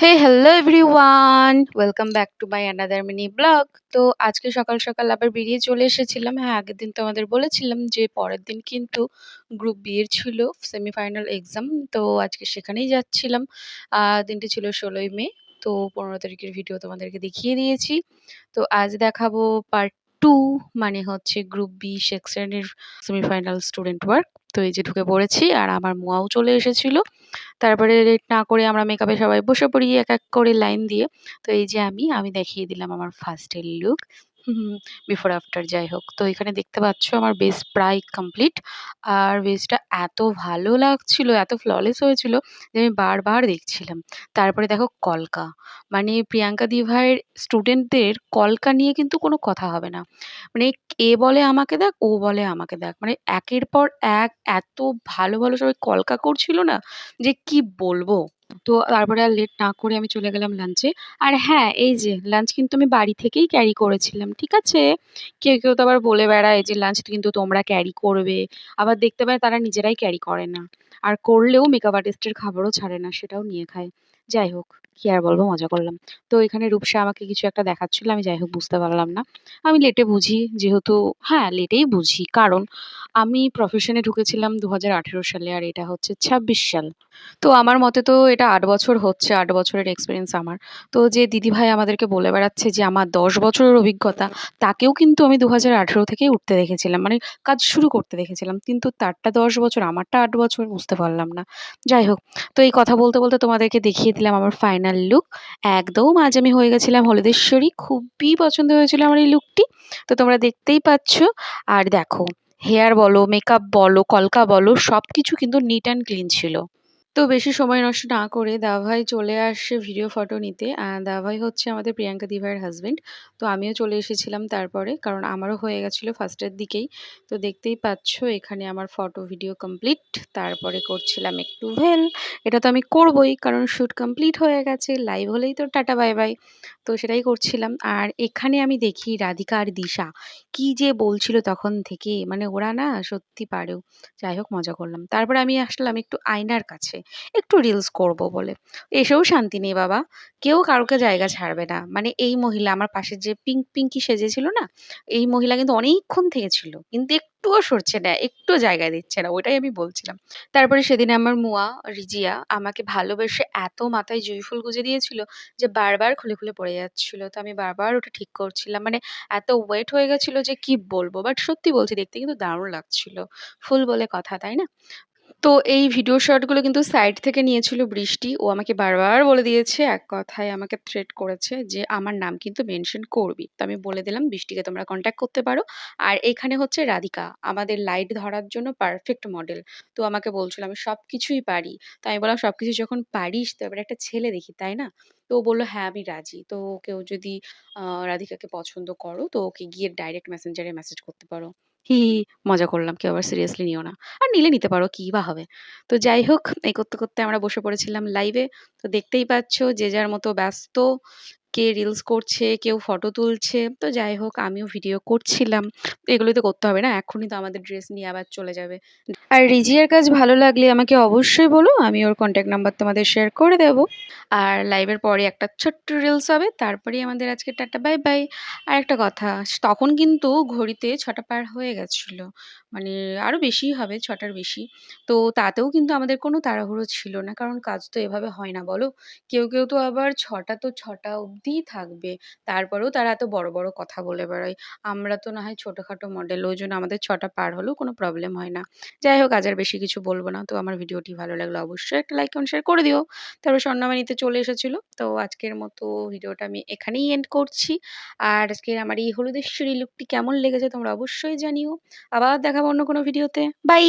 Hey hello everyone, welcome back to my another mini blog. তো আজকে সকাল সকাল আবার বেরিয়ে চলে এসেছিলাম। হ্যাঁ, আগের দিন তো আমাদের বলেছিলাম যে পরের দিন কিন্তু গ্রুপ বি এর ছিল সেমিফাইনাল এক্সাম। তো আজকে সেখানেই যাচ্ছিলাম। দিনটি ছিল ১৬ই মে। তো ১৫ তারিখের ভিডিও তোমাদেরকে দেখিয়ে দিয়েছি। তো আজ দেখাবো পার্ট 2, মানে হচ্ছে গ্রুপ বি সেকশনের সেমিফাইনাল স্টুডেন্ট ওয়ার্ক। তো এই যে ঢুকে পড়েছি আর আমার মুয়াও চলে এসেছিল। তারপরে লেট না করে আমরা মেকআপে সবাই বসে পড়ি এক এক করে লাইন দিয়ে। তো এই যে আমি দেখিয়ে দিলাম আমার ফার্স্ট এর লুক। বিফোর আফটার যাই হোক। তো এখানে দেখতে পাচ্ছ আমার বেস প্রায় কমপ্লিট। আর বেসটা এত ভালো লাগছিল, এত ফ্ললেস হয়েছিল যে আমি বারবার দেখছিলাম। তারপরে দেখো কলকা, মানে প্রিয়াঙ্কা দি ভাইয়ের স্টুডেন্টদের কলকা নিয়ে কিন্তু কোনো কথা হবে না। মানে এ বলে আমাকে দেখ, ও বলে আমাকে দেখ। মানে একের পর এক এত ভালো, ভালো সবাই কলকা করছিল না যে কি বলবো। তো তারপরে আর লেট না করে আমি চলে গেলাম লাঞ্চে। আর হ্যাঁ, এই যে লাঞ্চ কিন্তু আমি বাড়ি থেকেই ক্যারি করেছিলাম, ঠিক আছে? কেউ কেউ তো আবার বলে বেড়ায় যে লাঞ্চ কিন্তু তোমরা ক্যারি করবে, আবার দেখতে পায় তারা নিজেরাই ক্যারি করে না। আর করলেও মেকআপ আর্টিস্টের খাবারও ছাড়ে না, সেটাও নিয়ে খায়। যাই হোক, কি আর বলবো, মজা করলাম। তো এখানে রূপসা আমাকে কিছু একটা দেখাচ্ছিল, আমি যাই হোক বুঝতে পারলাম না। আমি লেটে বুঝি, যেহেতু হ্যাঁ লেটেই বুঝি, কারণ আমি প্রফেশনে ঢুকেছিলাম ২০১৮ সালে আর এটা হচ্ছে ২৬ সাল। তো আমার মতে তো এটা ৮ বছর হচ্ছে, ৮ বছরের এক্সপেরিয়েন্স আমার। তো যে দিদিভাই আমাদেরকে বলে বেড়াচ্ছে যে আমার ১০ বছরের অভিজ্ঞতা, তাকেও কিন্তু আমি ২০১৮ থেকেই উঠতে দেখেছিলাম। মানে কাজ শুরু করতে দেখেছিলাম। কিন্তু তারটা ১০ বছর, আমারটা ৮ বছর, বুঝতে পারলাম না। যাই হোক, তো এই কথা বলতে, বলতে তোমাদেরকে দেখিয়ে দিলাম আমার ফাইনাল লুক। একদম আজ আমি হয়ে গেছিলাম হলদেশ্বরী। খুবই পছন্দ হয়েছিল আমার এই লুকটি। তো তোমরা দেখতেই পাচ্ছ। আর দেখো, হেয়ার বলো, মেকআপ বলো, কলকা বলো, সবকিছু কিন্তু নিট অ্যান্ড ক্লিন ছিল। তো বেশি সময় নষ্ট না করে দাদাভাই চলে আসে ভিডিও ফটো নিতে। দাদাভাই হচ্ছে আমাদের প্রিয়াঙ্কা দি ভাইয়ের হাসব্যান্ড। তো আমিও চলে এসেছিলাম তারপরে, কারণ আমারও হয়ে গেছিলো ফার্স্টের দিকেই। তো দেখতেই পাচ্ছ এখানে আমার ফটো ভিডিও কমপ্লিট। তারপরে করছিলাম একটু ভেল। এটা তো আমি করবই, কারণ শ্যুট কমপ্লিট হয়ে গেছে, লাইভ হলেই তো টাটা বাই বাই। তো সেটাই করছিলাম। আর এখানে আমি দেখি রাধিকা আর দিশা কি যে বলছিল তখন থেকে, মানে ওরা না সত্যি পারেও। যাই হোক, মজা করলাম। তারপরে আমি আসলাম একটু আয়নার কাছে, একটু রিলস করব বলে। এসেও শান্তি নেই বাবা, কেউ কারোকে জায়গা ছাড়বে না। মানে এই মহিলা আমার পাশে যে পিঙ্কি সেজেছিল না, এই মহিলা কিন্তু অনেকক্ষণ থেকে ছিল, কিন্তু একটুও সরছে না, একটুও জায়গা দিচ্ছে না, ওইটাই আমি বলছিলাম। তারপরে সেদিন আমার মুয়া রিজিয়া আমাকে ভালোবেসে এত মাথায় জুঁই ফুল গুজে দিয়েছিল যে বারবার খুলে খুলে পড়ে যাচ্ছিল। তো আমি বারবার ওটা ঠিক করছিলাম। মানে এত ওয়েট হয়ে গেছিল যে কি বলবো, বাট সত্যি বলছি দেখতে কিন্তু দারুণ লাগছিল। ফুল বলে কথা, তাই না? তো এই ভিডিও শটগুলো কিন্তু সাইড থেকে নিয়েছিল বৃষ্টি। ও আমাকে বারবার বলে দিয়েছে, এক কথায় আমাকে থ্রেট করেছে যে আমার নাম কিন্তু মেনশন করবি। তো আমি বলে দিলাম বৃষ্টিকে তোমরা কন্ট্যাক্ট করতে পারো। আর এখানে হচ্ছে রাধিকা, আমাদের লাইট ধরার জন্য পারফেক্ট মডেল। তো আমাকে বলছিল আমি সবকিছুই পারি। তো আমি বললাম সবকিছু যখন পারিস তো এবার একটা ছেলে দেখি, তাই না? তো ও বলল হ্যাঁ আমি রাজি। তো কেউ যদি রাধিকাকে পছন্দ করো তো ওকে গিয়ে ডাইরেক্ট মেসেঞ্জারে মেসেজ করতে পারো। হি হি, মজা করলাম, কেউ আবার সিরিয়াসলি নিও না। আর নিলে নিতে পারো, কী বা হবে। তো যাই হোক, এই করতে করতে আমরা বসে পড়েছিলাম লাইভে। তো দেখতেই পাচ্ছ যে যার মতো ব্যস্ত, কে রিলস করছে, কেউ ফটো তুলছে। তো যাই হোক, আমিও ভিডিও করছিলাম। তো এগুলোই তো করতে হবে না, এক্ষুনি তো আমাদের ড্রেস নিয়ে আবার চলে যাবে। আর রিজিয়ার কাজ ভালো লাগলে আমাকে অবশ্যই বলো, আমি ওর কন্ট্যাক্ট নাম্বার তোমাদের শেয়ার করে দেবো। আর লাইভের পরে একটা ছোট্ট রিলস হবে, তারপরেই আমাদের আজকে টাটা বাই বাই। আর একটা কথা, তখন কিন্তু ঘড়িতে ৬টা পার হয়ে গেছিল, মানে আরও বেশিই হবে, ৬টার বেশি। তো তাতেও কিন্তু আমাদের কোনো তাড়াহুড়ো ছিল না, কারণ কাজ তো এভাবে হয় না বলো। কেউ কেউ তো আবার ৬টা তো ৬টা অবধিই থাকবে, তারপরেও তারা এত বড় বড় কথা বলে বেড়ায়। আমরা তো না হয় ছোটোখাটো মডেল, ওই জন্য আমাদের ৬টা পার হলেও কোনো প্রবলেম হয় না। যাই হোক, আজ আর বেশি কিছু বলবো না। তো আমার ভিডিওটি ভালো লাগলে অবশ্যই একটা লাইক কমেন্ট শেয়ার করে দিও। তারপর স্বর্ণামণি নিতে চলে এসেছিল। তো আজকের মতো ভিডিওটা আমি এখানেই এন্ড করছি। আর আজকের আমার এই হলুদেশ্বরী লুকটি কেমন লেগেছে তোমরা অবশ্যই জানিও। আবার দেখাবো অন্য কোনো ভিডিওতে। বাই।